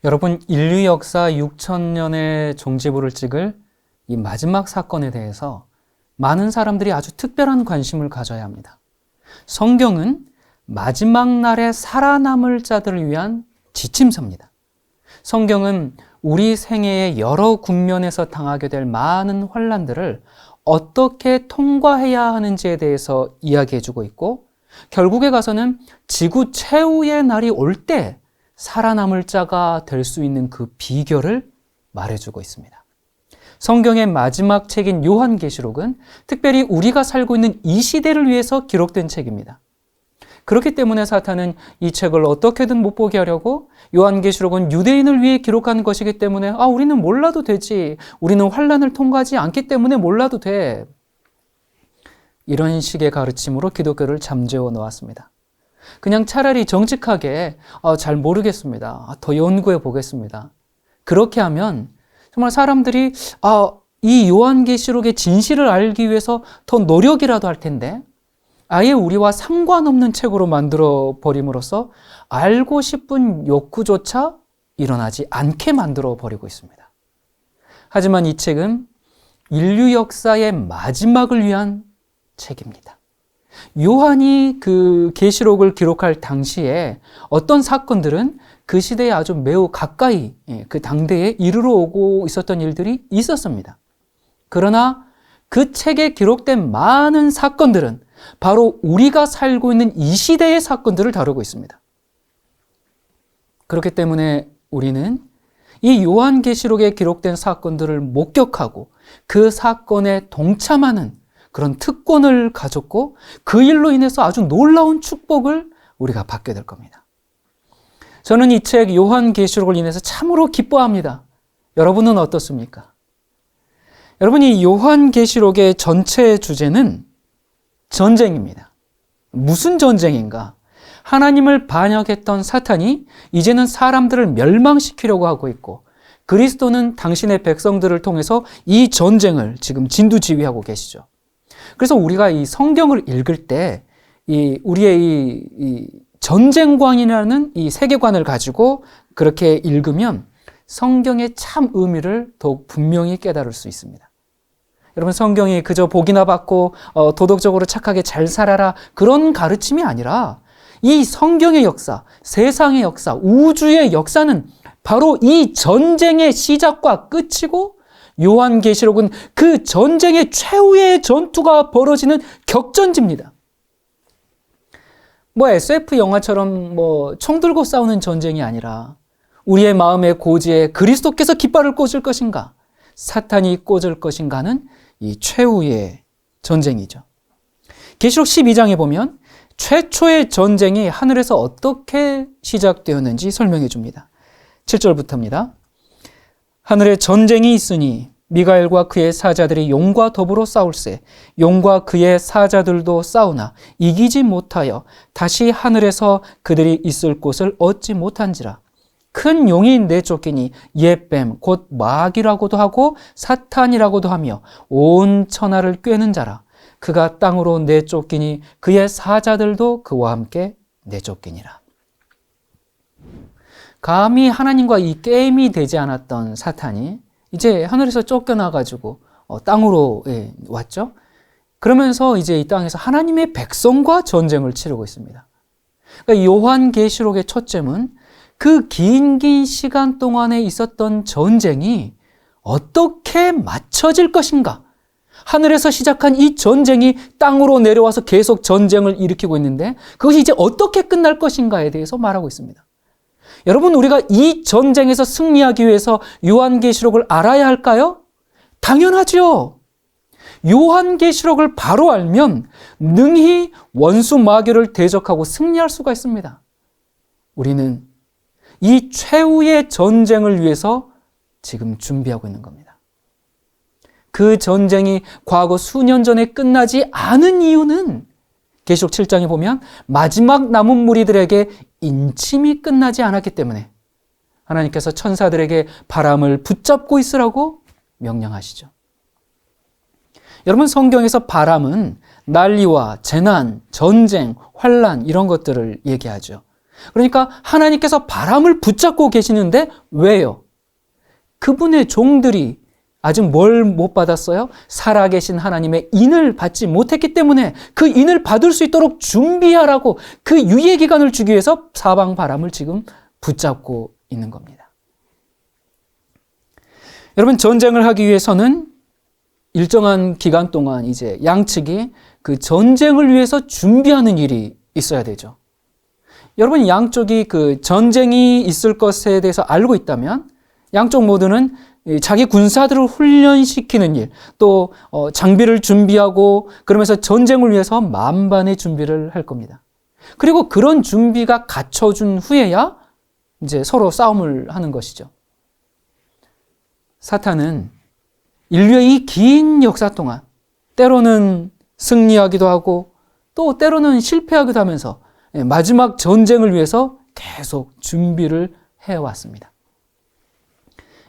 여러분, 인류 역사 6,000년의 종지부를 찍을 이 마지막 사건에 대해서 많은 사람들이 아주 특별한 관심을 가져야 합니다. 성경은 마지막 날에 살아남을 자들을 위한 지침서입니다. 성경은 우리 생애의 여러 국면에서 당하게 될 많은 환난들을 어떻게 통과해야 하는지에 대해서 이야기해주고 있고, 결국에 가서는 지구 최후의 날이 올 때 살아남을 자가 될 수 있는 그 비결을 말해주고 있습니다. 성경의 마지막 책인 요한계시록은 특별히 우리가 살고 있는 이 시대를 위해서 기록된 책입니다. 그렇기 때문에 사탄은 이 책을 어떻게든 못 보게 하려고, 요한계시록은 유대인을 위해 기록한 것이기 때문에 우리는 몰라도 되지, 우리는 환난을 통과하지 않기 때문에 몰라도 돼, 이런 식의 가르침으로 기독교를 잠재워 놓았습니다. 그냥 차라리 정직하게 잘 모르겠습니다, 더 연구해 보겠습니다, 그렇게 하면 정말 사람들이 이 요한계시록의 진실을 알기 위해서 더 노력이라도 할 텐데, 아예 우리와 상관없는 책으로 만들어 버림으로써 알고 싶은 욕구조차 일어나지 않게 만들어 버리고 있습니다. 하지만 이 책은 인류 역사의 마지막을 위한 책입니다. 요한이 그 계시록을 기록할 당시에 어떤 사건들은 그 시대에 아주 매우 가까이, 그 당대에 이르러 오고 있었던 일들이 있었습니다. 그러나 그 책에 기록된 많은 사건들은 바로 우리가 살고 있는 이 시대의 사건들을 다루고 있습니다. 그렇기 때문에 우리는 이 요한계시록에 기록된 사건들을 목격하고 그 사건에 동참하는 그런 특권을 가졌고, 그 일로 인해서 아주 놀라운 축복을 우리가 받게 될 겁니다. 저는 이 책 요한계시록을 인해서 참으로 기뻐합니다. 여러분은 어떻습니까? 여러분, 이 요한계시록의 전체 주제는 전쟁입니다. 무슨 전쟁인가? 하나님을 반역했던 사탄이 이제는 사람들을 멸망시키려고 하고 있고, 그리스도는 당신의 백성들을 통해서 이 전쟁을 지금 진두지휘하고 계시죠. 그래서 우리가 이 성경을 읽을 때 우리의 이 전쟁관이라는 이 세계관을 가지고 그렇게 읽으면 성경의 참 의미를 더욱 분명히 깨달을 수 있습니다. 여러분, 성경이 그저 복이나 받고 도덕적으로 착하게 잘 살아라, 그런 가르침이 아니라 이 성경의 역사, 세상의 역사, 우주의 역사는 바로 이 전쟁의 시작과 끝이고, 요한계시록은 그 전쟁의 최후의 전투가 벌어지는 격전지입니다. SF 영화처럼 총 들고 싸우는 전쟁이 아니라 우리의 마음의 고지에 그리스도께서 깃발을 꽂을 것인가, 사탄이 꽂을 것인가는 이 최후의 전쟁이죠. 계시록 12장에 보면 최초의 전쟁이 하늘에서 어떻게 시작되었는지 설명해 줍니다. 7절부터입니다. 하늘에 전쟁이 있으니 미가엘과 그의 사자들이 용과 더불어 싸울세. 용과 그의 사자들도 싸우나 이기지 못하여 다시 하늘에서 그들이 있을 곳을 얻지 못한지라. 큰 용이 내쫓기니 옛뱀 곧 마귀라고도 하고 사탄이라고도 하며 온 천하를 꿰는 자라. 그가 땅으로 내쫓기니 그의 사자들도 그와 함께 내쫓기니라. 감히 하나님과 이 게임이 되지 않았던 사탄이 이제 하늘에서 쫓겨나가지고 땅으로 왔죠. 그러면서 이제 이 땅에서 하나님의 백성과 전쟁을 치르고 있습니다. 그러니까 요한계시록의 초점은 그 긴 시간 동안에 있었던 전쟁이 어떻게 맞춰질 것인가, 하늘에서 시작한 이 전쟁이 땅으로 내려와서 계속 전쟁을 일으키고 있는데 그것이 이제 어떻게 끝날 것인가에 대해서 말하고 있습니다. 여러분, 우리가 이 전쟁에서 승리하기 위해서 요한계시록을 알아야 할까요? 당연하죠. 요한계시록을 바로 알면 능히 원수 마귀를 대적하고 승리할 수가 있습니다. 우리는 이 최후의 전쟁을 위해서 지금 준비하고 있는 겁니다. 그 전쟁이 과거 수년 전에 끝나지 않은 이유는 계시록 7장에 보면 마지막 남은 무리들에게 인침이 끝나지 않았기 때문에 하나님께서 천사들에게 바람을 붙잡고 있으라고 명령하시죠. 여러분, 성경에서 바람은 난리와 재난, 전쟁, 환난 이런 것들을 얘기하죠. 그러니까 하나님께서 바람을 붙잡고 계시는데 왜요? 그분의 종들이 아직 뭘 못 받았어요? 살아계신 하나님의 인을 받지 못했기 때문에 그 인을 받을 수 있도록 준비하라고 그 유예 기간을 주기 위해서 사방 바람을 지금 붙잡고 있는 겁니다. 여러분, 전쟁을 하기 위해서는 일정한 기간 동안 이제 양측이 그 전쟁을 위해서 준비하는 일이 있어야 되죠. 여러분, 양쪽이 그 전쟁이 있을 것에 대해서 알고 있다면 양쪽 모두는 자기 군사들을 훈련시키는 일, 또 장비를 준비하고 그러면서 전쟁을 위해서 만반의 준비를 할 겁니다. 그리고 그런 준비가 갖춰준 후에야 이제 서로 싸움을 하는 것이죠. 사탄은 인류의 이 긴 역사 동안 때로는 승리하기도 하고 또 때로는 실패하기도 하면서 마지막 전쟁을 위해서 계속 준비를 해왔습니다.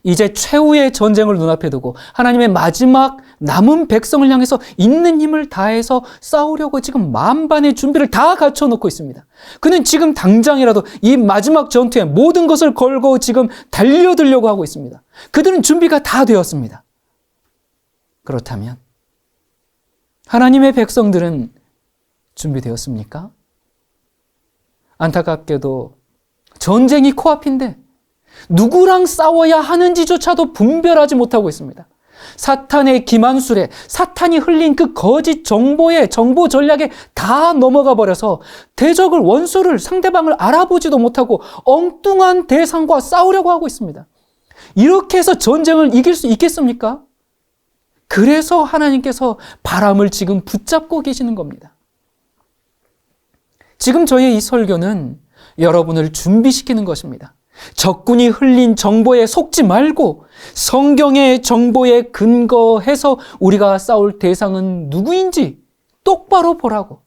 이제 최후의 전쟁을 눈앞에 두고 하나님의 마지막 남은 백성을 향해서 있는 힘을 다해서 싸우려고 지금 만반의 준비를 다 갖춰놓고 있습니다. 그는 지금 당장이라도 이 마지막 전투에 모든 것을 걸고 지금 달려들려고 하고 있습니다. 그들은 준비가 다 되었습니다. 그렇다면 하나님의 백성들은 준비되었습니까? 안타깝게도 전쟁이 코앞인데 누구랑 싸워야 하는지조차도 분별하지 못하고 있습니다. 사탄의 기만술에 사탄이 흘린 그 거짓 정보에 정보 전략에 다 넘어가 버려서 대적을 원수를 상대방을 알아보지도 못하고 엉뚱한 대상과 싸우려고 하고 있습니다. 이렇게 해서 전쟁을 이길 수 있겠습니까? 그래서 하나님께서 바람을 지금 붙잡고 계시는 겁니다. 지금 저의 이 설교는 여러분을 준비시키는 것입니다. 적군이 흘린 정보에 속지 말고 성경의 정보에 근거해서 우리가 싸울 대상은 누구인지 똑바로 보라고.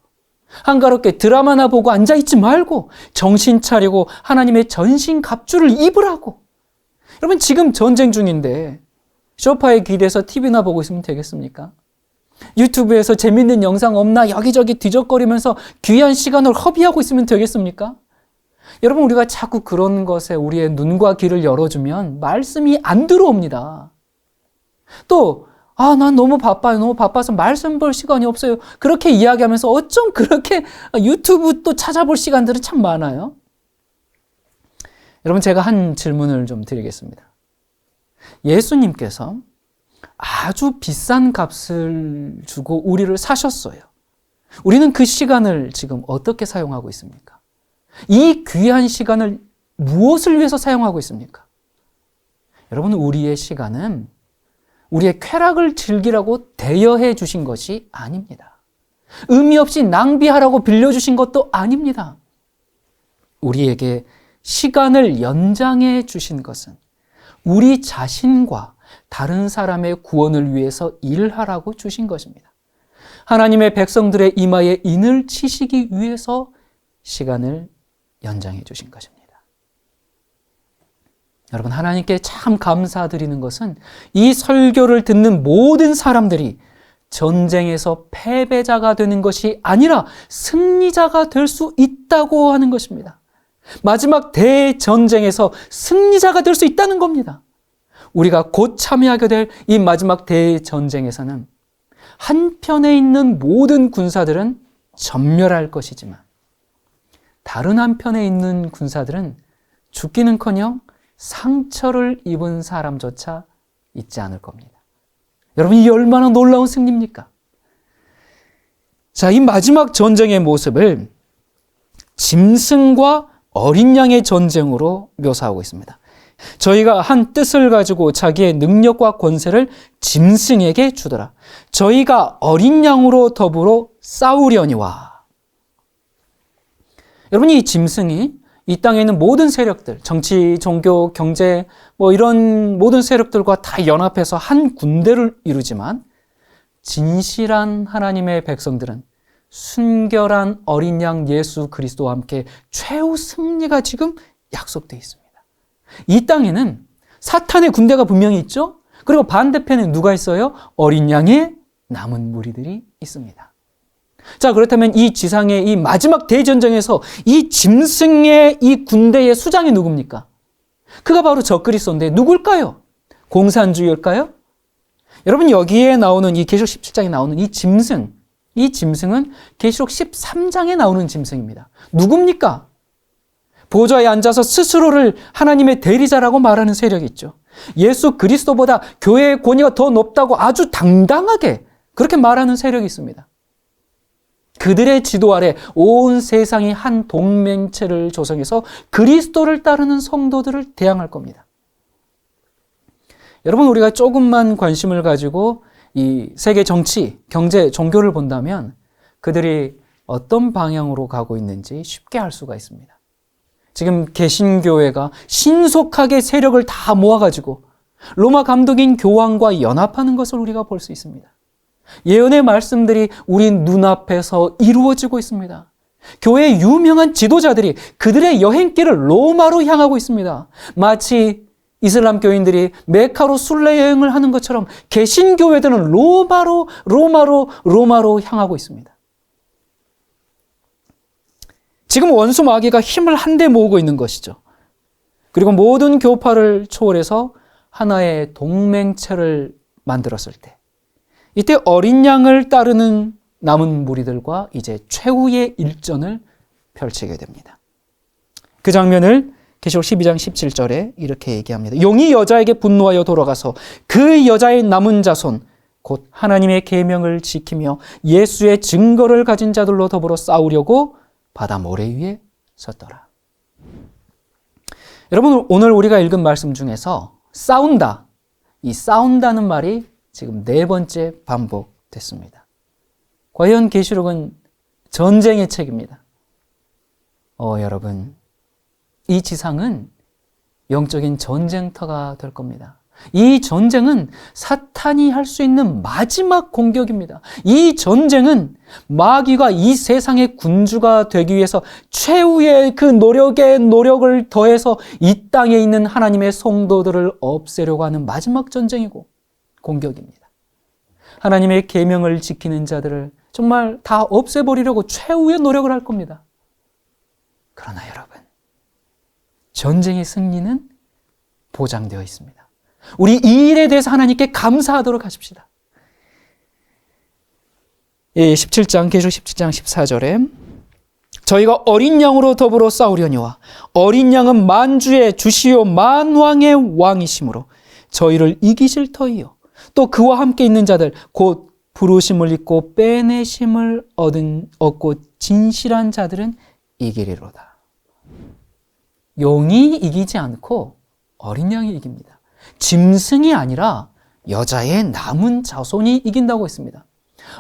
한가롭게 드라마나 보고 앉아있지 말고 정신 차리고 하나님의 전신갑주를 입으라고. 여러분, 지금 전쟁 중인데 소파에 기대서 TV나 보고 있으면 되겠습니까? 유튜브에서 재밌는 영상 없나 여기저기 뒤적거리면서 귀한 시간을 허비하고 있으면 되겠습니까? 여러분, 우리가 자꾸 그런 것에 우리의 눈과 귀를 열어주면 말씀이 안 들어옵니다. 또 난 너무 바빠요. 너무 바빠서 말씀 볼 시간이 없어요. 그렇게 이야기하면서 어쩜 그렇게 유튜브 또 찾아볼 시간들은 참 많아요. 여러분, 제가 한 질문을 좀 드리겠습니다. 예수님께서 아주 비싼 값을 주고 우리를 사셨어요. 우리는 그 시간을 지금 어떻게 사용하고 있습니까? 이 귀한 시간을 무엇을 위해서 사용하고 있습니까? 여러분, 우리의 시간은 우리의 쾌락을 즐기라고 대여해 주신 것이 아닙니다. 의미 없이 낭비하라고 빌려주신 것도 아닙니다. 우리에게 시간을 연장해 주신 것은 우리 자신과 다른 사람의 구원을 위해서 일하라고 주신 것입니다. 하나님의 백성들의 이마에 인을 치시기 위해서 시간을 연장해 주신 것입니다. 여러분, 하나님께 참 감사드리는 것은 이 설교를 듣는 모든 사람들이 전쟁에서 패배자가 되는 것이 아니라 승리자가 될 수 있다고 하는 것입니다. 마지막 대전쟁에서 승리자가 될 수 있다는 겁니다. 우리가 곧 참여하게 될 이 마지막 대전쟁에서는 한편에 있는 모든 군사들은 전멸할 것이지만 다른 한편에 있는 군사들은 죽기는커녕 상처를 입은 사람조차 있지 않을 겁니다. 여러분, 이 얼마나 놀라운 승리입니까? 자, 이 마지막 전쟁의 모습을 짐승과 어린 양의 전쟁으로 묘사하고 있습니다. 저희가 한 뜻을 가지고 자기의 능력과 권세를 짐승에게 주더라. 저희가 어린 양으로 더불어 싸우려니와. 여러분, 이 짐승이 이 땅에 있는 모든 세력들, 정치, 종교, 경제, 이런 모든 세력들과 다 연합해서 한 군대를 이루지만 진실한 하나님의 백성들은 순결한 어린 양 예수 그리스도와 함께 최후 승리가 지금 약속되어 있습니다. 이 땅에는 사탄의 군대가 분명히 있죠. 그리고 반대편에 누가 있어요? 어린 양의 남은 무리들이 있습니다. 자, 그렇다면 이 지상의 이 마지막 대전쟁에서 이 짐승의 이 군대의 수장이 누굽니까? 그가 바로 적그리스도인데 누굴까요? 공산주의일까요? 여러분, 여기에 나오는 이 계시록 17장에 나오는 이 짐승은 계시록 13장에 나오는 짐승입니다. 누굽니까? 보좌에 앉아서 스스로를 하나님의 대리자라고 말하는 세력이 있죠. 예수 그리스도보다 교회의 권위가 더 높다고 아주 당당하게 그렇게 말하는 세력이 있습니다. 그들의 지도 아래 온 세상이 한 동맹체를 조성해서 그리스도를 따르는 성도들을 대항할 겁니다. 여러분, 우리가 조금만 관심을 가지고 이 세계 정치, 경제, 종교를 본다면 그들이 어떤 방향으로 가고 있는지 쉽게 알 수가 있습니다. 지금 개신교회가 신속하게 세력을 다 모아가지고 로마 감독인 교황과 연합하는 것을 우리가 볼 수 있습니다. 예언의 말씀들이 우리 눈앞에서 이루어지고 있습니다. 교회의 유명한 지도자들이 그들의 여행길을 로마로 향하고 있습니다. 마치 이슬람 교인들이 메카로 순례 여행을 하는 것처럼 개신교회들은 로마로 향하고 있습니다. 지금 원수 마귀가 힘을 한데 모으고 있는 것이죠. 그리고 모든 교파를 초월해서 하나의 동맹체를 만들었을 때, 이때 어린 양을 따르는 남은 무리들과 이제 최후의 일전을 펼치게 됩니다. 그 장면을 계시록 12장 17절에 이렇게 얘기합니다. 용이 여자에게 분노하여 돌아가서 그 여자의 남은 자손 곧 하나님의 계명을 지키며 예수의 증거를 가진 자들로 더불어 싸우려고 바다 모래 위에 섰더라. 여러분, 오늘 우리가 읽은 말씀 중에서 싸운다, 이 싸운다는 말이 지금 4번째 반복됐습니다. 과연 계시록은 전쟁의 책입니다. 여러분, 이 지상은 영적인 전쟁터가 될 겁니다. 이 전쟁은 사탄이 할 수 있는 마지막 공격입니다. 이 전쟁은 마귀가 이 세상의 군주가 되기 위해서 최후의 그 노력을 더해서 이 땅에 있는 하나님의 성도들을 없애려고 하는 마지막 전쟁이고 공격입니다. 하나님의 계명을 지키는 자들을 정말 다 없애버리려고 최후의 노력을 할 겁니다. 그러나 여러분, 전쟁의 승리는 보장되어 있습니다. 우리 이 일에 대해서 하나님께 감사하도록 하십시다. 17장, 계시록 17장 14절에 저희가 어린 양으로 더불어 싸우려니와 어린 양은 만주의 주시요 만왕의 왕이심으로 저희를 이기실 터이요 또 그와 함께 있는 자들 곧 부르심을 입고 빼내심을 얻고 진실한 자들은 이기리로다. 용이 이기지 않고 어린 양이 이깁니다. 짐승이 아니라 여자의 남은 자손이 이긴다고 했습니다.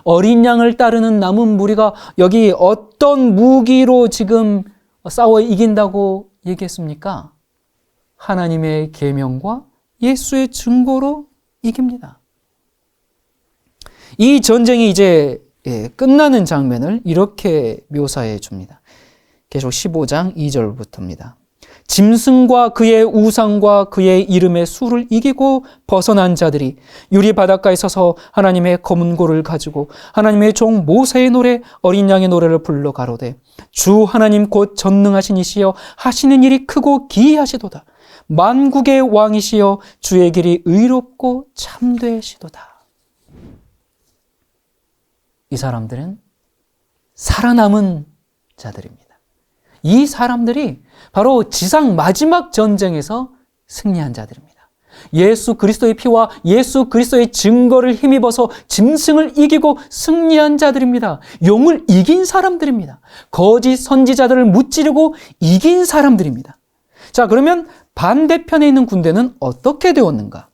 어린 양을 따르는 남은 무리가 여기 어떤 무기로 지금 싸워 이긴다고 얘기했습니까? 하나님의 계명과 예수의 증거로 이깁니다. 이 전쟁이 이제 끝나는 장면을 이렇게 묘사해 줍니다. 계속 15장 2절부터입니다. 짐승과 그의 우상과 그의 이름의 수를 이기고 벗어난 자들이 유리 바닷가에 서서 하나님의 검은 고를 가지고 하나님의 종 모세의 노래 어린 양의 노래를 불러 가로되 주 하나님 곧 전능하신 이시여 하시는 일이 크고 기이하시도다. 만국의 왕이시여 주의 길이 의롭고 참되시도다. 이 사람들은 살아남은 자들입니다. 이 사람들이 바로 지상 마지막 전쟁에서 승리한 자들입니다. 예수 그리스도의 피와 예수 그리스도의 증거를 힘입어서 짐승을 이기고 승리한 자들입니다. 용을 이긴 사람들입니다. 거짓 선지자들을 무찌르고 이긴 사람들입니다. 자, 그러면 반대편에 있는 군대는 어떻게 되었는가?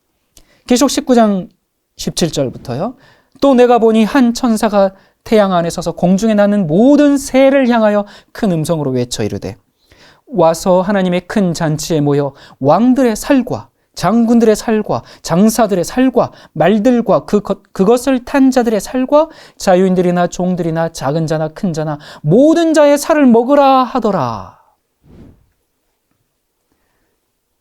계시록 19장 17절부터요. 또 내가 보니 한 천사가 태양 안에 서서 공중에 나는 모든 새를 향하여 큰 음성으로 외쳐 이르되 와서 하나님의 큰 잔치에 모여 왕들의 살과 장군들의 살과 장사들의 살과 말들과 그것을 탄 자들의 살과 자유인들이나 종들이나 작은 자나 큰 자나 모든 자의 살을 먹으라 하더라.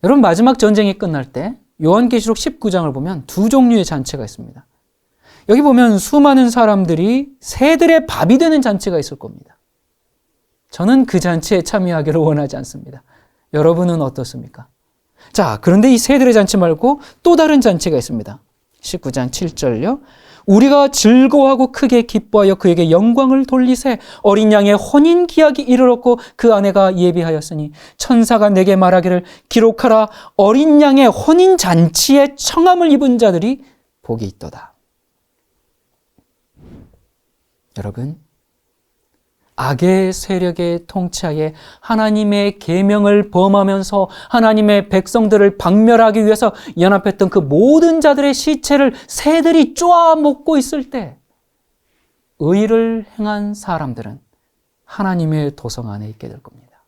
여러분, 마지막 전쟁이 끝날 때 요한계시록 19장을 보면 두 종류의 잔치가 있습니다. 여기 보면 수많은 사람들이 새들의 밥이 되는 잔치가 있을 겁니다. 저는 그 잔치에 참여하기를 원하지 않습니다. 여러분은 어떻습니까? 자, 그런데 이 새들의 잔치 말고 또 다른 잔치가 있습니다. 19장 7절요. 우리가 즐거워하고 크게 기뻐하여 그에게 영광을 돌리세. 어린 양의 혼인 기약이 이르렀고 그 아내가 예비하였으니 천사가 내게 말하기를 기록하라. 어린 양의 혼인 잔치에 청함을 입은 자들이 복이 있도다. 여러분, 악의 세력의 통치하에 하나님의 계명을 범하면서 하나님의 백성들을 박멸하기 위해서 연합했던 그 모든 자들의 시체를 새들이 쪼아먹고 있을 때 의를 행한 사람들은 하나님의 도성 안에 있게 될 겁니다.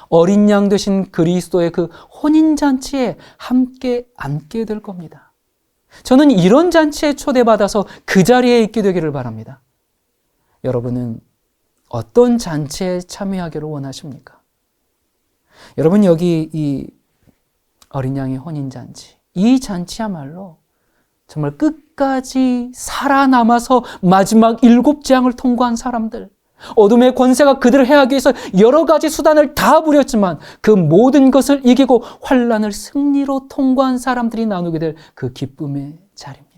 어린 양 되신 그리스도의 그 혼인잔치에 함께 앉게 될 겁니다. 저는 이런 잔치에 초대받아서 그 자리에 있게 되기를 바랍니다. 여러분은 어떤 잔치에 참여하기를 원하십니까? 여러분, 여기 이 어린 양의 혼인잔치, 이 잔치야말로 정말 끝까지 살아남아서 마지막 7재앙을 통과한 사람들, 어둠의 권세가 그들을 해하기 위해서 여러 가지 수단을 다 부렸지만 그 모든 것을 이기고 환난을 승리로 통과한 사람들이 나누게 될 그 기쁨의 자리입니다.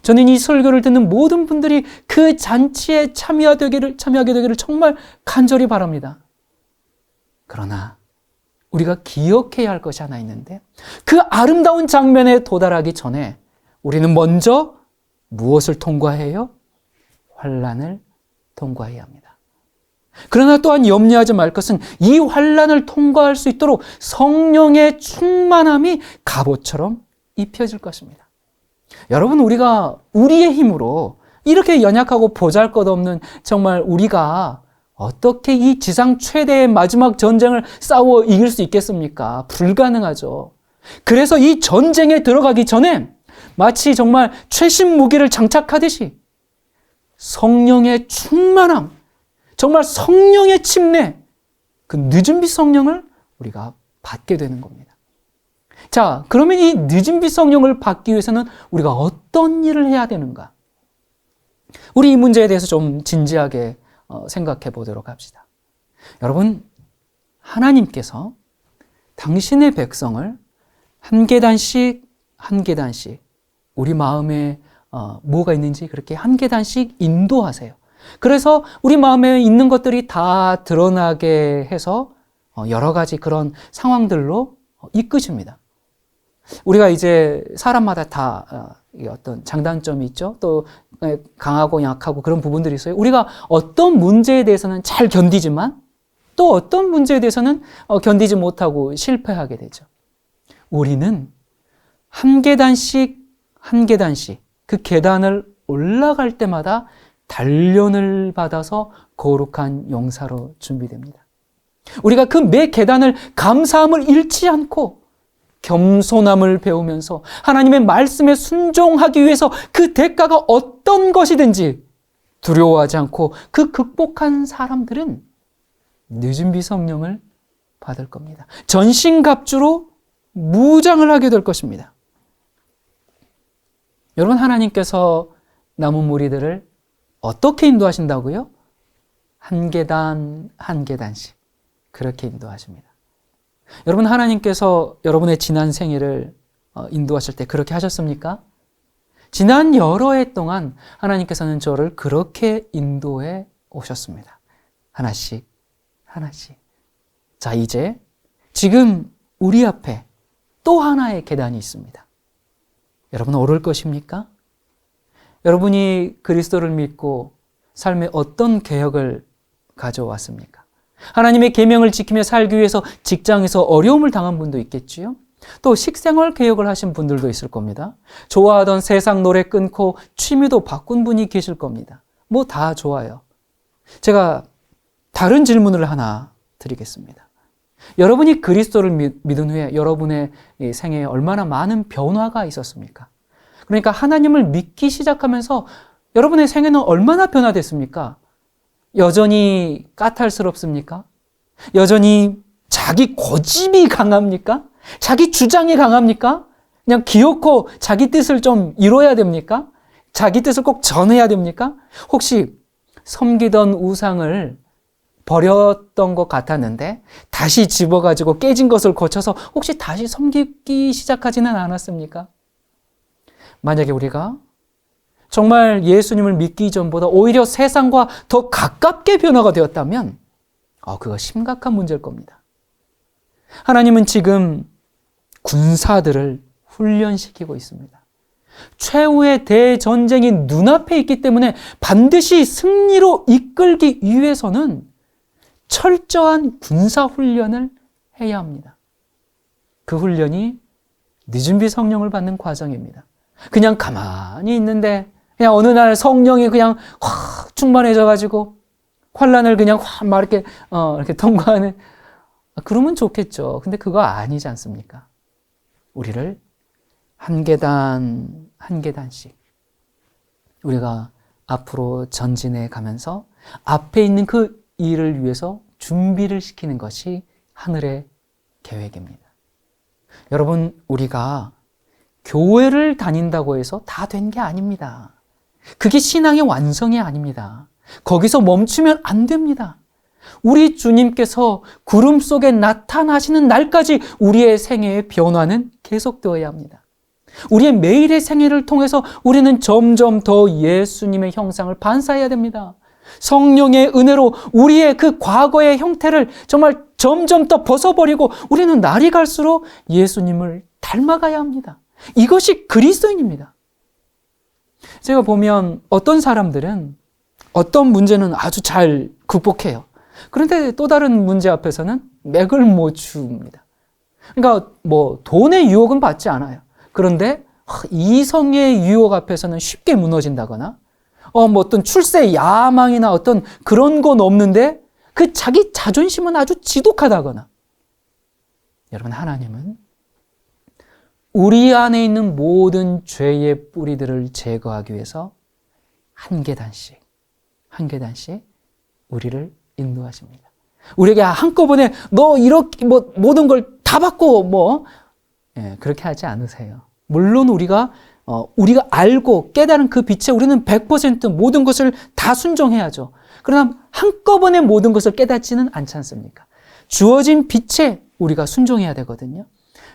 저는 이 설교를 듣는 모든 분들이 그 잔치에 참여하게 되기를 정말 간절히 바랍니다. 그러나 우리가 기억해야 할 것이 하나 있는데, 그 아름다운 장면에 도달하기 전에 우리는 먼저 무엇을 통과해요? 환난을 통과해야 합니다. 그러나 또한 염려하지 말 것은 이 환난을 통과할 수 있도록 성령의 충만함이 갑옷처럼 입혀질 것입니다. 여러분, 우리가 우리의 힘으로 이렇게 연약하고 보잘것없는 정말 우리가 어떻게 이 지상 최대의 마지막 전쟁을 싸워 이길 수 있겠습니까? 불가능하죠. 그래서 이 전쟁에 들어가기 전에 마치 정말 최신 무기를 장착하듯이 성령의 충만함, 정말 성령의 침례, 그 늦은 빛 성령을 우리가 받게 되는 겁니다. 자, 그러면 이 늦은 빛 성령을 받기 위해서는 우리가 어떤 일을 해야 되는가? 우리 이 문제에 대해서 좀 진지하게 생각해 보도록 합시다. 여러분, 하나님께서 당신의 백성을 한 계단씩 한 계단씩 우리 마음에 뭐가 있는지 그렇게 한 계단씩 인도하세요. 그래서 우리 마음에 있는 것들이 다 드러나게 해서 여러 가지 그런 상황들로 이끄십니다. 우리가 이제 사람마다 다 어떤 장단점이 있죠. 또 강하고 약하고 그런 부분들이 있어요. 우리가 어떤 문제에 대해서는 잘 견디지만 또 어떤 문제에 대해서는 견디지 못하고 실패하게 되죠. 우리는 한 계단씩 한 계단씩 그 계단을 올라갈 때마다 단련을 받아서 거룩한 용사로 준비됩니다. 우리가 그 매 계단을 감사함을 잃지 않고 겸손함을 배우면서 하나님의 말씀에 순종하기 위해서 그 대가가 어떤 것이든지 두려워하지 않고 그 극복한 사람들은 늦은 빛 성령을 받을 겁니다. 전신갑주로 무장을 하게 될 것입니다. 여러분, 하나님께서 남은 무리들을 어떻게 인도하신다고요? 한 계단 한 계단씩 그렇게 인도하십니다. 여러분, 하나님께서 여러분의 지난 생애를 인도하실 때 그렇게 하셨습니까? 지난 여러 해 동안 하나님께서는 저를 그렇게 인도해 오셨습니다. 하나씩 하나씩. 자, 이제 지금 우리 앞에 또 하나의 계단이 있습니다. 여러분, 오를 것입니까? 여러분이 그리스도를 믿고 삶에 어떤 개혁을 가져왔습니까? 하나님의 계명을 지키며 살기 위해서 직장에서 어려움을 당한 분도 있겠지요. 또 식생활 개혁을 하신 분들도 있을 겁니다. 좋아하던 세상 노래 끊고 취미도 바꾼 분이 계실 겁니다. 뭐 다 좋아요. 제가 다른 질문을 하나 드리겠습니다. 여러분이 그리스도를 믿은 후에 여러분의 생애에 얼마나 많은 변화가 있었습니까? 그러니까 하나님을 믿기 시작하면서 여러분의 생애는 얼마나 변화됐습니까? 여전히 까탈스럽습니까? 여전히 자기 고집이 강합니까? 자기 주장이 강합니까? 그냥 기어코 자기 뜻을 좀 이뤄야 됩니까? 자기 뜻을 꼭 전해야 됩니까? 혹시 섬기던 우상을 버렸던 것 같았는데 다시 집어가지고 깨진 것을 고쳐서 혹시 다시 섬기기 시작하지는 않았습니까? 만약에 우리가 정말 예수님을 믿기 전보다 오히려 세상과 더 가깝게 변화가 되었다면 그거 심각한 문제일 겁니다. 하나님은 지금 군사들을 훈련시키고 있습니다. 최후의 대전쟁이 눈앞에 있기 때문에 반드시 승리로 이끌기 위해서는 철저한 군사훈련을 해야 합니다. 그 훈련이 늦은비 성령을 받는 과정입니다. 그냥 가만히 있는데 그냥 어느 날 성령이 그냥 확 충만해져가지고 환란을 그냥 확 막 이렇게 통과하는, 그러면 좋겠죠. 근데 그거 아니지 않습니까? 우리를 한 계단 한 계단씩 우리가 앞으로 전진해 가면서 앞에 있는 그 일을 위해서 준비를 시키는 것이 하늘의 계획입니다. 여러분, 우리가 교회를 다닌다고 해서 다 된 게 아닙니다. 그게 신앙의 완성이 아닙니다. 거기서 멈추면 안 됩니다. 우리 주님께서 구름 속에 나타나시는 날까지 우리의 생애의 변화는 계속되어야 합니다. 우리의 매일의 생애를 통해서 우리는 점점 더 예수님의 형상을 반사해야 됩니다. 성령의 은혜로 우리의 그 과거의 형태를 정말 점점 더 벗어버리고 우리는 날이 갈수록 예수님을 닮아가야 합니다. 이것이 그리스도인입니다. 제가 보면 어떤 사람들은 어떤 문제는 아주 잘 극복해요. 그런데 또 다른 문제 앞에서는 맥을 못 춥니다. 그러니까 돈의 유혹은 받지 않아요. 그런데 이성의 유혹 앞에서는 쉽게 무너진다거나 어떤 출세 야망이나 어떤 그런 건 없는데 그 자기 자존심은 아주 지독하다거나. 여러분, 하나님은 우리 안에 있는 모든 죄의 뿌리들을 제거하기 위해서 한 계단씩 우리를 인도하십니다. 우리에게 한꺼번에 너 이렇게 모든 걸 다 받고 그렇게 하지 않으세요. 물론 우리가 알고 깨달은 그 빛에 우리는 100% 모든 것을 다 순종해야죠. 그러나 한꺼번에 모든 것을 깨닫지는 않지 않습니까? 주어진 빛에 우리가 순종해야 되거든요.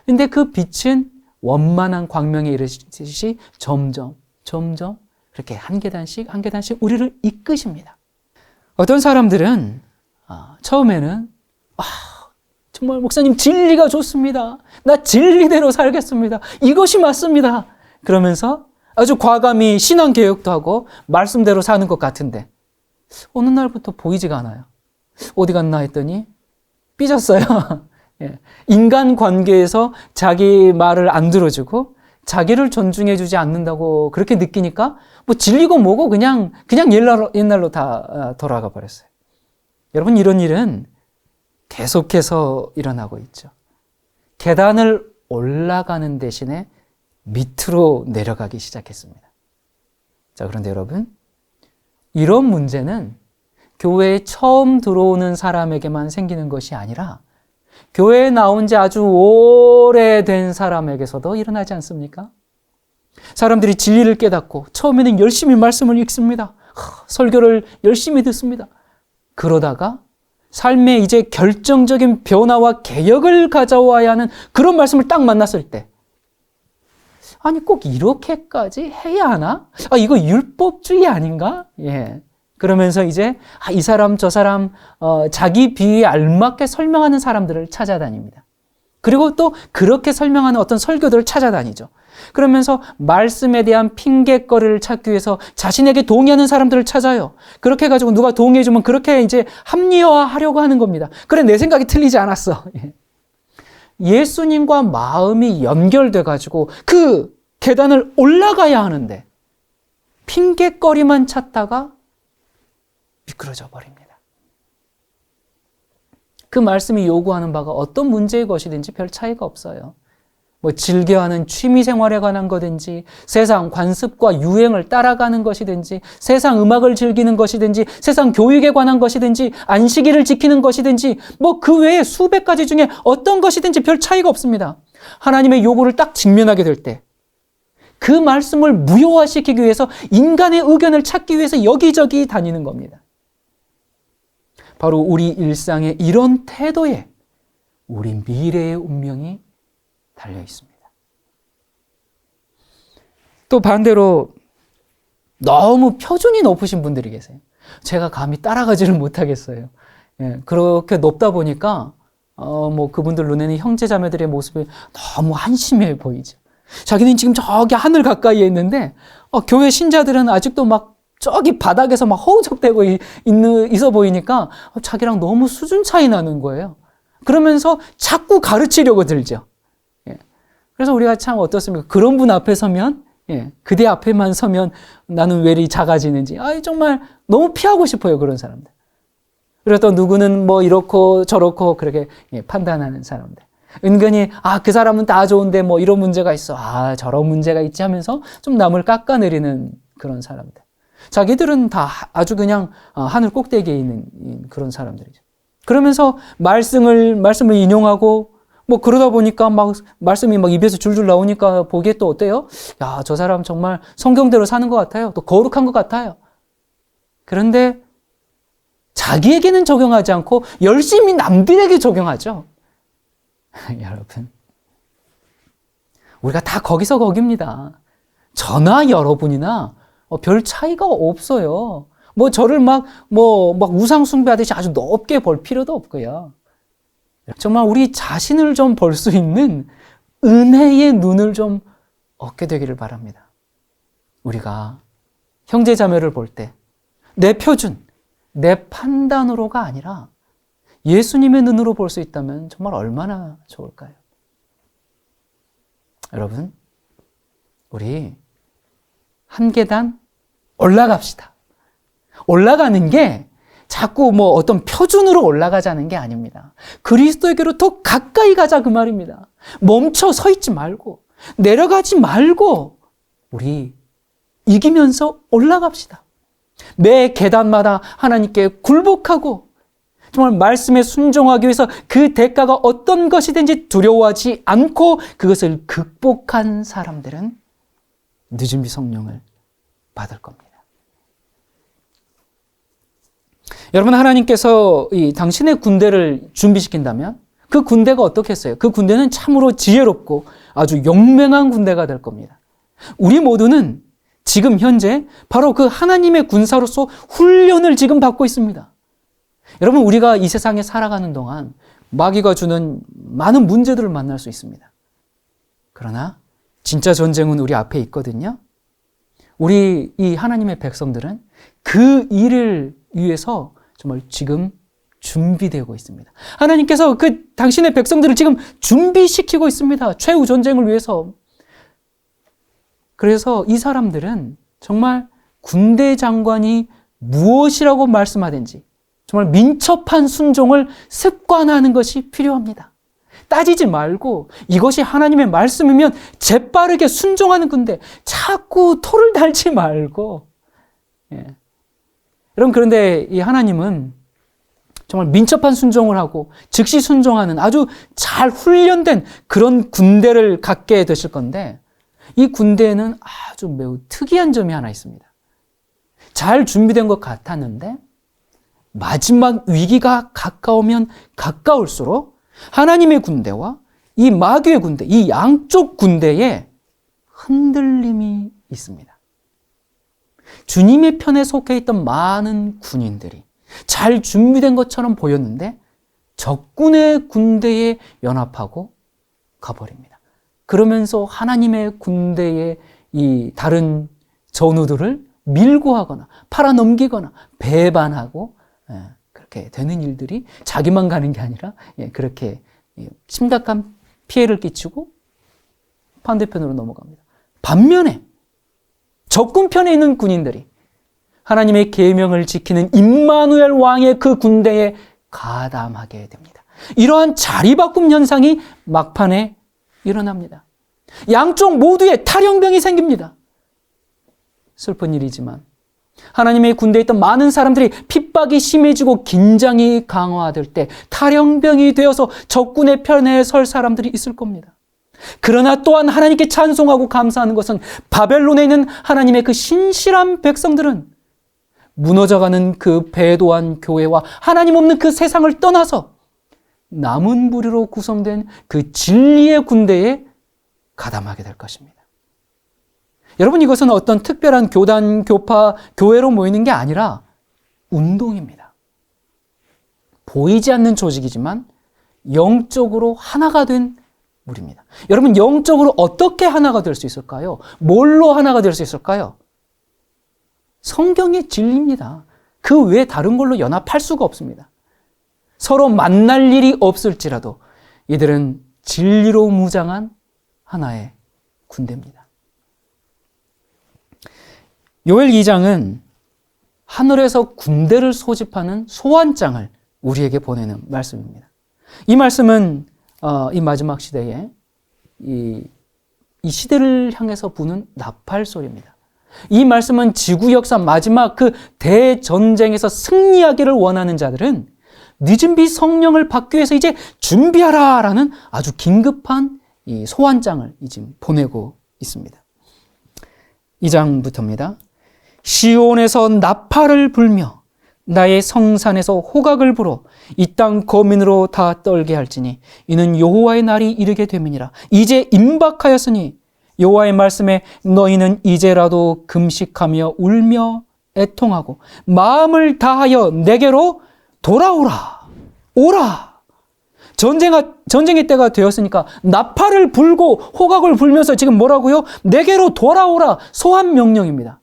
근데 그 빛은 원만한 광명에 이르듯이 점점 그렇게 한 계단씩 우리를 이끄십니다. 어떤 사람들은 처음에는 정말 목사님 진리가 좋습니다. 나 진리대로 살겠습니다. 이것이 맞습니다. 그러면서 아주 과감히 신앙개혁도 하고 말씀대로 사는 것 같은데 어느 날부터 보이지가 않아요. 어디 갔나 했더니 삐졌어요. 인간관계에서 자기 말을 안 들어주고 자기를 존중해주지 않는다고 그렇게 느끼니까 진리고 뭐고 그냥 옛날로 다 돌아가 버렸어요. 여러분, 이런 일은 계속해서 일어나고 있죠. 계단을 올라가는 대신에 밑으로 내려가기 시작했습니다. 자, 그런데 여러분, 이런 문제는 교회에 처음 들어오는 사람에게만 생기는 것이 아니라 교회에 나온 지 아주 오래된 사람에게서도 일어나지 않습니까? 사람들이 진리를 깨닫고 처음에는 열심히 말씀을 읽습니다. 설교를 열심히 듣습니다. 그러다가 삶에 이제 결정적인 변화와 개혁을 가져와야 하는 그런 말씀을 딱 만났을 때 아니 꼭 이렇게까지 해야 하나? 이거 율법주의 아닌가? 그러면서 이제 이 사람 저 사람 자기 비위에 알맞게 설명하는 사람들을 찾아다닙니다. 그리고 또 그렇게 설명하는 어떤 설교들을 찾아다니죠. 그러면서 말씀에 대한 핑계거리를 찾기 위해서 자신에게 동의하는 사람들을 찾아요. 그렇게 해가지고 누가 동의해주면 그렇게 이제 합리화하려고 하는 겁니다. 그래, 내 생각이 틀리지 않았어. 예수님과 마음이 연결돼가지고 그 계단을 올라가야 하는데 핑계거리만 찾다가 미끄러져 버립니다. 그 말씀이 요구하는 바가 어떤 문제의 것이든지 별 차이가 없어요. 즐겨하는 취미생활에 관한 거든지 세상 관습과 유행을 따라가는 것이든지 세상 음악을 즐기는 것이든지 세상 교육에 관한 것이든지 안식일을 지키는 것이든지 그 외에 수백 가지 중에 어떤 것이든지 별 차이가 없습니다. 하나님의 요구를 딱 직면하게 될 때 그 말씀을 무효화시키기 위해서 인간의 의견을 찾기 위해서 여기저기 다니는 겁니다. 바로 우리 일상의 이런 태도에 우리 미래의 운명이 달려 있습니다. 또 반대로 너무 표준이 높으신 분들이 계세요. 제가 감히 따라가지를 못하겠어요. 예, 그렇게 높다 보니까 그분들 눈에는 형제자매들의 모습이 너무 한심해 보이죠. 자기는 지금 저기 하늘 가까이에 있는데 교회 신자들은 아직도 막 저기 바닥에서 막 허우적대고 있어 보이니까 자기랑 너무 수준 차이 나는 거예요. 그러면서 자꾸 가르치려고 들죠. 예. 그래서 우리가 참 어떻습니까? 그런 분 앞에 서면, 그대 앞에만 서면 나는 왜 이리 작아지는지, 정말 너무 피하고 싶어요, 그런 사람들. 그래서 또 누구는 뭐 이렇고 저렇고 그렇게 판단하는 사람들. 은근히 그 사람은 다 좋은데 뭐 이런 문제가 있어. 저런 문제가 있지 하면서 좀 남을 깎아내리는 그런 사람들. 자기들은 다 아주 그냥 하늘 꼭대기에 있는 그런 사람들이죠. 그러면서 말씀을 인용하고 뭐 그러다 보니까 막 말씀이 막 입에서 줄줄 나오니까 보기에 또 어때요? 야, 저 사람 정말 성경대로 사는 것 같아요. 또 거룩한 것 같아요. 그런데 자기에게는 적용하지 않고 열심히 남들에게 적용하죠. 여러분, 우리가 다 거기서 거기입니다. 저나 여러분이나 별 차이가 없어요. 뭐 저를 막 우상 숭배하듯이 아주 높게 볼 필요도 없고요. 정말 우리 자신을 좀 볼 수 있는 은혜의 눈을 좀 얻게 되기를 바랍니다. 우리가 형제 자매를 볼 때 내 표준, 내 판단으로가 아니라 예수님의 눈으로 볼 수 있다면 정말 얼마나 좋을까요? 여러분, 우리 한 계단 올라갑시다. 올라가는 게 자꾸 뭐 어떤 표준으로 올라가자는 게 아닙니다. 그리스도에게로 더 가까이 가자 그 말입니다. 멈춰 서 있지 말고 내려가지 말고 우리 이기면서 올라갑시다. 매 계단마다 하나님께 굴복하고 정말 말씀에 순종하기 위해서 그 대가가 어떤 것이든지 두려워하지 않고 그것을 극복한 사람들은 늦은비 성령을 받을 겁니다. 여러분, 하나님께서 당신의 군대를 준비시킨다면 그 군대가 어떻겠어요? 그 군대는 참으로 지혜롭고 아주 용맹한 군대가 될 겁니다. 우리 모두는 지금 현재 바로 그 하나님의 군사로서 훈련을 지금 받고 있습니다. 여러분, 우리가 이 세상에 살아가는 동안 마귀가 주는 많은 문제들을 만날 수 있습니다. 그러나 진짜 전쟁은 우리 앞에 있거든요. 우리 이 하나님의 백성들은 그 일을 위해서 정말 지금 준비되고 있습니다. 하나님께서 그 당신의 백성들을 지금 준비시키고 있습니다. 최후 전쟁을 위해서. 그래서 이 사람들은 정말 군대 장관이 무엇이라고 말씀하든지 정말 민첩한 순종을 습관하는 것이 필요합니다. 따지지 말고 이것이 하나님의 말씀이면 재빠르게 순종하는 군대, 자꾸 토를 달지 말고. 여러분, 그런데 이 하나님은 정말 민첩한 순종을 하고 즉시 순종하는 아주 잘 훈련된 그런 군대를 갖게 되실 건데, 이 군대에는 아주 매우 특이한 점이 하나 있습니다. 잘 준비된 것 같았는데 마지막 위기가 가까우면 가까울수록 하나님의 군대와 이 마귀의 군대, 이 양쪽 군대에 흔들림이 있습니다. 주님의 편에 속해 있던 많은 군인들이 잘 준비된 것처럼 보였는데 적군의 군대에 연합하고 가버립니다. 그러면서 하나님의 군대의 이 다른 전우들을 밀고 하거나 팔아넘기거나 배반하고 그렇게 되는 일들이 자기만 가는 게 아니라 그렇게 심각한 피해를 끼치고 반대편으로 넘어갑니다. 반면에 적군 편에 있는 군인들이 하나님의 계명을 지키는 임마누엘 왕의 그 군대에 가담하게 됩니다. 이러한 자리바꿈 현상이 막판에 일어납니다. 양쪽 모두에 탈영병이 생깁니다. 슬픈 일이지만 하나님의 군대에 있던 많은 사람들이 핍박이 심해지고 긴장이 강화될 때 탈영병이 되어서 적군의 편에 설 사람들이 있을 겁니다. 그러나 또한 하나님께 찬송하고 감사하는 것은 바벨론에 있는 하나님의 그 신실한 백성들은 무너져가는 그 배도한 교회와 하나님 없는 그 세상을 떠나서 남은 무리로 구성된 그 진리의 군대에 가담하게 될 것입니다. 여러분, 이것은 어떤 특별한 교단, 교파, 교회로 모이는 게 아니라 운동입니다. 보이지 않는 조직이지만 영적으로 하나가 된 무리입니다. 여러분, 영적으로 어떻게 하나가 될 수 있을까요? 뭘로 하나가 될 수 있을까요? 성경의 진리입니다. 그 외에 다른 걸로 연합할 수가 없습니다. 서로 만날 일이 없을지라도 이들은 진리로 무장한 하나의 군대입니다. 요엘 2장은 하늘에서 군대를 소집하는 소환장을 우리에게 보내는 말씀입니다. 이 말씀은 이 마지막 시대에 이 시대를 향해서 부는 나팔 소리입니다. 이 말씀은 지구 역사 마지막 그 대전쟁에서 승리하기를 원하는 자들은 늦은 비 성령을 받기 위해서 이제 준비하라라는 아주 긴급한 이 소환장을 지금 보내고 있습니다. 2장부터입니다. 시온에서 나팔을 불며 나의 성산에서 호각을 불어 이 땅 거민으로 다 떨게 할지니 이는 여호와의 날이 이르게 됨이니라. 이제 임박하였으니 여호와의 말씀에 너희는 이제라도 금식하며 울며 애통하고 마음을 다하여 내게로 돌아오라. 오라. 전쟁의 때가 되었으니까 나팔을 불고 호각을 불면서 지금 뭐라고요? 내게로 돌아오라. 소환 명령입니다.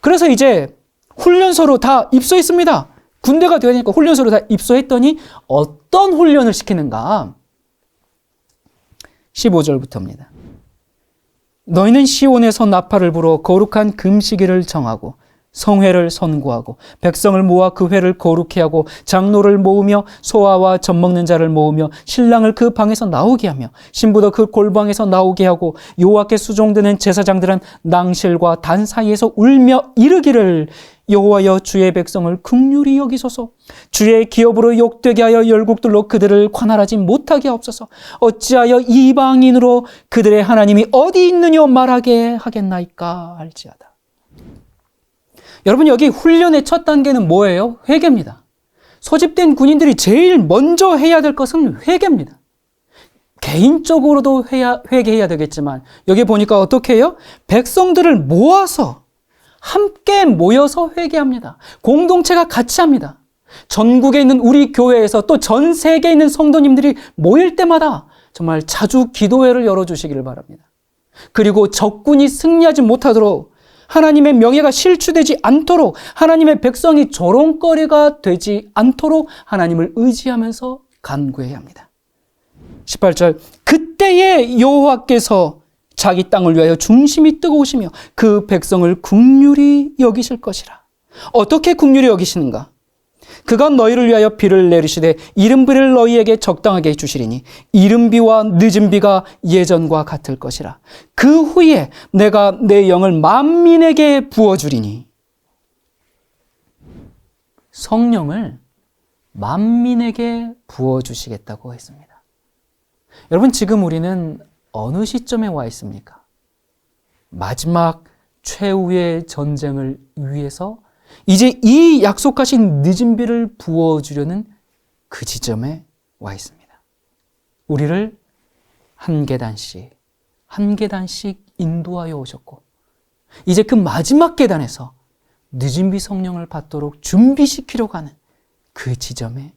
그래서 이제 훈련소로 다 입소했습니다. 군대가 되니까 훈련소로 다 입소했더니 어떤 훈련을 시키는가? 15절부터입니다. 너희는 시온에서 나팔을 불어 거룩한 금식일을 정하고 성회를 선고하고 백성을 모아 그 회를 거룩히 하고 장로를 모으며 소아와 젖 먹는 자를 모으며 신랑을 그 방에서 나오게 하며 신부도 그 골방에서 나오게 하고 여호와께 수종드는 제사장들은 낭실과 단 사이에서 울며 이르기를 여호와여 주의 백성을 긍휼히 여기소서. 주의 기업으로 욕되게 하여 열국들로 그들을 관할하지 못하게 하옵소서. 어찌하여 이방인으로 그들의 하나님이 어디 있느냐 말하게 하겠나이까 할지어다. 여러분, 여기 훈련의 첫 단계는 뭐예요? 회개입니다. 소집된 군인들이 제일 먼저 해야 될 것은 회개입니다. 개인적으로도 회개해야 되겠지만 여기 보니까 어떻게 해요? 백성들을 모아서 함께 모여서 회개합니다. 공동체가 같이 합니다. 전국에 있는 우리 교회에서 또 전 세계에 있는 성도님들이 모일 때마다 정말 자주 기도회를 열어주시기를 바랍니다. 그리고 적군이 승리하지 못하도록 하나님의 명예가 실추되지 않도록 하나님의 백성이 조롱거리가 되지 않도록 하나님을 의지하면서 간구해야 합니다. 18절 그때에 여호와께서 자기 땅을 위하여 중심이 뜨거우시며 그 백성을 긍휼히 여기실 것이라. 어떻게 긍휼히 여기시는가? 그가 너희를 위하여 비를 내리시되 이른비를 너희에게 적당하게 주시리니 이른비와 늦은비가 예전과 같을 것이라. 그 후에 내가 내 영을 만민에게 부어주리니. 성령을 만민에게 부어주시겠다고 했습니다. 여러분, 지금 우리는 어느 시점에 와 있습니까? 마지막 최후의 전쟁을 위해서 이제 이 약속하신 늦은 비를 부어주려는 그 지점에 와 있습니다. 우리를 한 계단씩 인도하여 오셨고 이제 그 마지막 계단에서 늦은 비 성령을 받도록 준비시키려고 하는 그 지점에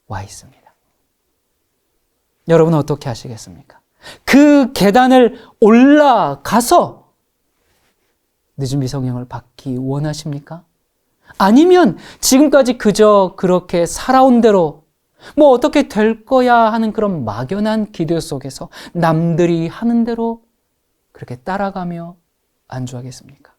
와 있습니다. 여러분은 어떻게 하시겠습니까? 그 계단을 올라가서 늦은 비 성령을 받기 원하십니까? 아니면 지금까지 그저 그렇게 살아온 대로 뭐 어떻게 될 거야 하는 그런 막연한 기대 속에서 남들이 하는 대로 그렇게 따라가며 안주하겠습니까?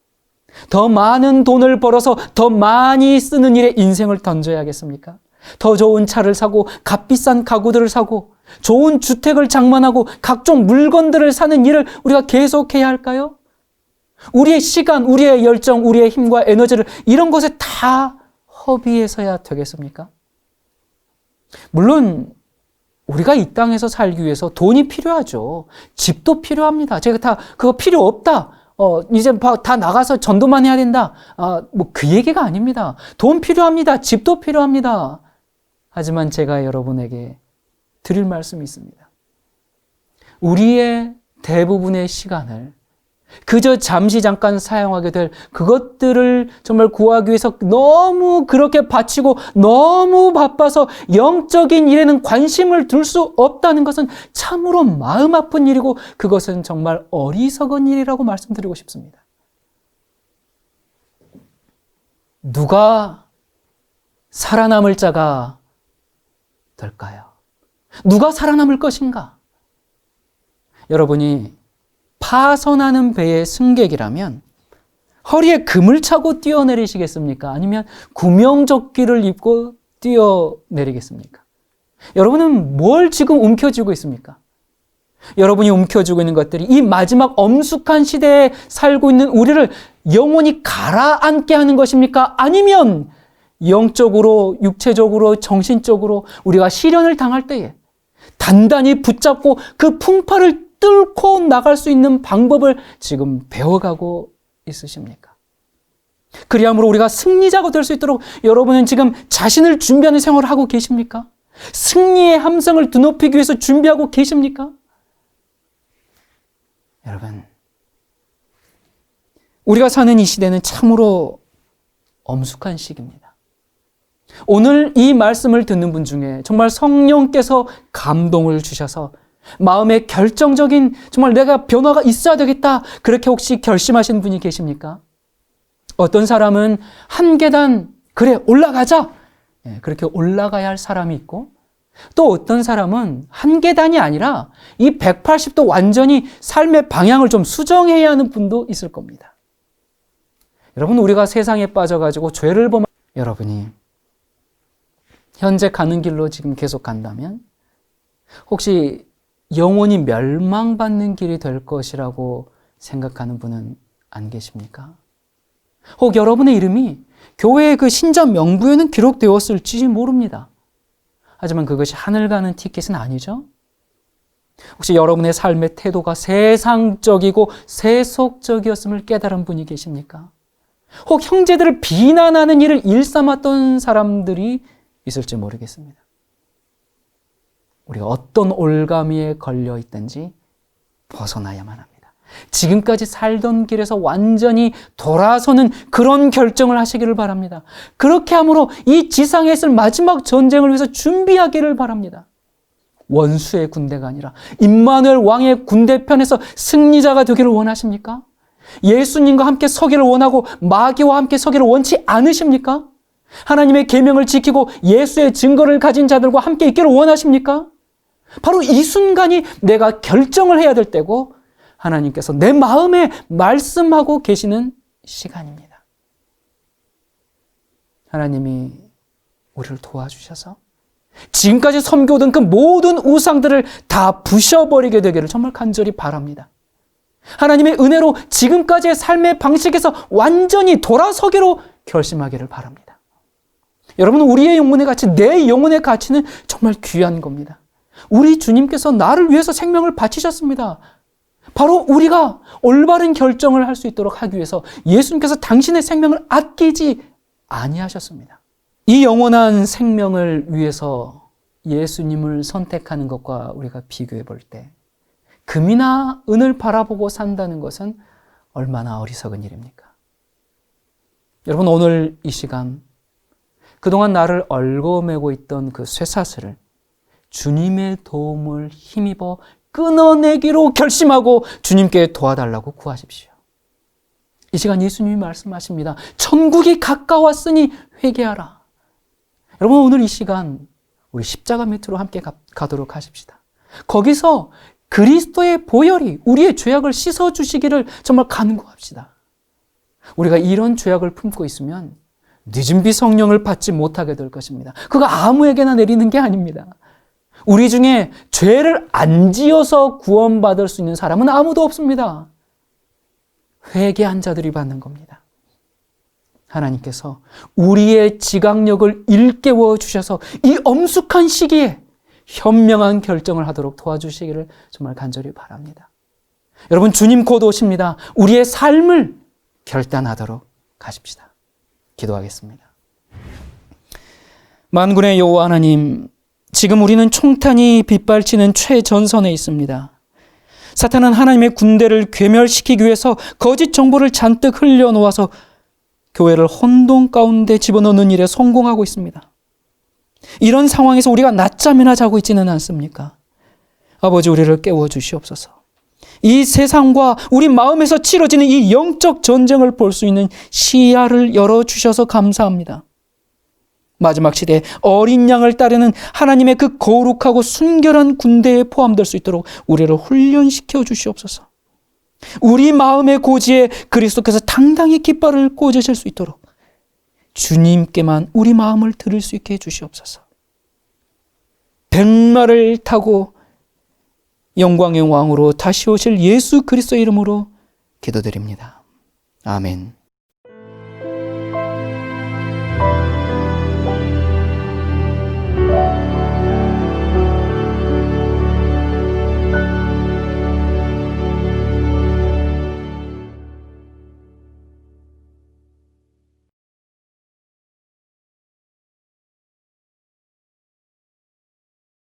더 많은 돈을 벌어서 더 많이 쓰는 일에 인생을 던져야겠습니까? 더 좋은 차를 사고 값비싼 가구들을 사고 좋은 주택을 장만하고 각종 물건들을 사는 일을 우리가 계속해야 할까요? 우리의 시간, 우리의 열정, 우리의 힘과 에너지를 이런 것에 다 허비해서야 되겠습니까? 물론 우리가 이 땅에서 살기 위해서 돈이 필요하죠. 집도 필요합니다. 제가 다 그거 필요 없다. 이제 다 나가서 전도만 해야 된다. 뭐 그 얘기가 아닙니다. 돈 필요합니다. 집도 필요합니다. 하지만 제가 여러분에게 드릴 말씀이 있습니다. 우리의 대부분의 시간을 그저 잠시 잠깐 사용하게 될 그것들을 정말 구하기 위해서 너무 그렇게 바치고 너무 바빠서 영적인 일에는 관심을 둘 수 없다는 것은 참으로 마음 아픈 일이고 그것은 정말 어리석은 일이라고 말씀드리고 싶습니다. 누가 살아남을 자가 될까요? 누가 살아남을 것인가? 여러분이 파선하는 배의 승객이라면 허리에 금을 차고 뛰어내리시겠습니까? 아니면 구명조끼를 입고 뛰어내리겠습니까? 여러분은 뭘 지금 움켜쥐고 있습니까? 여러분이 움켜쥐고 있는 것들이 이 마지막 엄숙한 시대에 살고 있는 우리를 영원히 가라앉게 하는 것입니까? 아니면 영적으로, 육체적으로, 정신적으로 우리가 시련을 당할 때에 단단히 붙잡고 그 풍파를 뚫고 나갈 수 있는 방법을 지금 배워가고 있으십니까? 그리함으로 우리가 승리자가 될 수 있도록 여러분은 지금 자신을 준비하는 생활을 하고 계십니까? 승리의 함성을 드높이기 위해서 준비하고 계십니까? 여러분, 우리가 사는 이 시대는 참으로 엄숙한 시기입니다. 오늘 이 말씀을 듣는 분 중에 정말 성령께서 감동을 주셔서 마음에 결정적인 정말 내가 변화가 있어야 되겠다 그렇게 혹시 결심하신 분이 계십니까? 어떤 사람은 한 계단 그래 올라가자 그렇게 올라가야 할 사람이 있고 또 어떤 사람은 한 계단이 아니라 이 180도 완전히 삶의 방향을 좀 수정해야 하는 분도 있을 겁니다. 여러분 우리가 세상에 빠져가지고 죄를 범한 여러분이 현재 가는 길로 지금 계속 간다면 혹시 영원히 멸망받는 길이 될 것이라고 생각하는 분은 안 계십니까? 혹 여러분의 이름이 교회의 그 신자 명부에는 기록되었을지 모릅니다. 하지만 그것이 하늘 가는 티켓은 아니죠? 혹시 여러분의 삶의 태도가 세상적이고 세속적이었음을 깨달은 분이 계십니까? 혹 형제들을 비난하는 일을 일삼았던 사람들이 있을지 모르겠습니다. 우리가 어떤 올가미에 걸려 있든지 벗어나야만 합니다. 지금까지 살던 길에서 완전히 돌아서는 그런 결정을 하시기를 바랍니다. 그렇게 함으로 이 지상에 있을 마지막 전쟁을 위해서 준비하기를 바랍니다. 원수의 군대가 아니라 임마누엘 왕의 군대편에서 승리자가 되기를 원하십니까? 예수님과 함께 서기를 원하고 마귀와 함께 서기를 원치 않으십니까? 하나님의 계명을 지키고 예수의 증거를 가진 자들과 함께 있기를 원하십니까? 바로 이 순간이 내가 결정을 해야 될 때고 하나님께서 내 마음에 말씀하고 계시는 시간입니다. 하나님이 우리를 도와주셔서 지금까지 섬겨오던 그 모든 우상들을 다 부셔버리게 되기를 정말 간절히 바랍니다. 하나님의 은혜로 지금까지의 삶의 방식에서 완전히 돌아서기로 결심하기를 바랍니다. 여러분, 우리의 영혼의 가치, 내 영혼의 가치는 정말 귀한 겁니다. 우리 주님께서 나를 위해서 생명을 바치셨습니다. 바로 우리가 올바른 결정을 할 수 있도록 하기 위해서 예수님께서 당신의 생명을 아끼지 아니하셨습니다. 이 영원한 생명을 위해서 예수님을 선택하는 것과 우리가 비교해 볼 때 금이나 은을 바라보고 산다는 것은 얼마나 어리석은 일입니까? 여러분, 오늘 이 시간 그동안 나를 얽어매고 있던 그 쇠사슬을 주님의 도움을 힘입어 끊어내기로 결심하고 주님께 도와달라고 구하십시오. 이 시간 예수님이 말씀하십니다. 천국이 가까웠으니 회개하라. 여러분, 오늘 이 시간 우리 십자가 밑으로 함께 가도록 하십시다. 거기서 그리스도의 보혈이 우리의 죄악을 씻어주시기를 정말 간구합시다. 우리가 이런 죄악을 품고 있으면 늦은 비 성령을 받지 못하게 될 것입니다. 그거 아무에게나 내리는 게 아닙니다. 우리 중에 죄를 안 지어서 구원받을 수 있는 사람은 아무도 없습니다. 회개한 자들이 받는 겁니다. 하나님께서 우리의 지각력을 일깨워 주셔서 이 엄숙한 시기에 현명한 결정을 하도록 도와주시기를 정말 간절히 바랍니다. 여러분, 주님 곧 오십니다. 우리의 삶을 결단하도록 가십시다. 기도하겠습니다. 만군의 여호와 하나님, 지금 우리는 총탄이 빗발치는 최전선에 있습니다. 사탄은 하나님의 군대를 괴멸시키기 위해서 거짓 정보를 잔뜩 흘려놓아서 교회를 혼돈 가운데 집어넣는 일에 성공하고 있습니다. 이런 상황에서 우리가 낮잠이나 자고 있지는 않습니까? 아버지, 우리를 깨워주시옵소서. 이 세상과 우리 마음에서 치러지는 이 영적 전쟁을 볼 수 있는 시야를 열어주셔서 감사합니다. 마지막 시대에 어린 양을 따르는 하나님의 그 거룩하고 순결한 군대에 포함될 수 있도록 우리를 훈련시켜 주시옵소서. 우리 마음의 고지에 그리스도께서 당당히 깃발을 꽂으실 수 있도록 주님께만 우리 마음을 들을 수 있게 해주시옵소서. 백마를 타고 영광의 왕으로 다시 오실 예수 그리스도의 이름으로 기도드립니다. 아멘.